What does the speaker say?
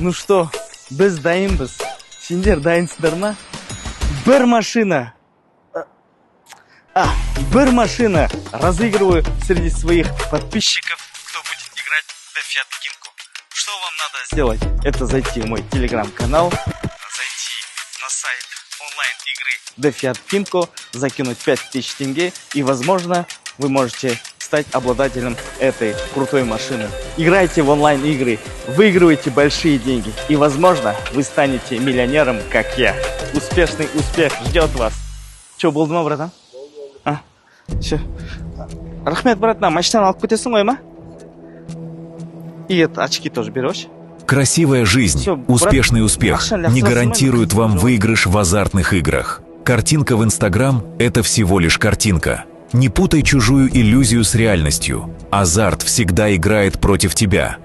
Ну что, біз дайынбыз. Сендер дайынсыздар ма? Бір машина разыгрываю среди своих подписчиков, кто будет играть в Defiant Kinko. Что вам надо сделать? Это зайти в мой телеграм-канал, зайти на сайт онлайн-игры Defiant Kinko, закинуть 5000 тенге, и, возможно, вы можете стать обладателем этой крутой машины. Играйте в онлайн-игры, выигрывайте большие деньги, и, возможно, вы станете миллионером, как я. Успешный успех ждет вас. Че, болды ма, братан? Все. Рахмет, братан, машинаны алып кетесің ғой ма? И это очки тоже берешь? Красивая жизнь, Всё, успешный брат, успех машина не для гарантирует вам автосмена. выигрыш в азартных играх. Картинка в Инстаграм – это всего лишь картинка. Не путай чужую иллюзию с реальностью. Азарт всегда играет против тебя.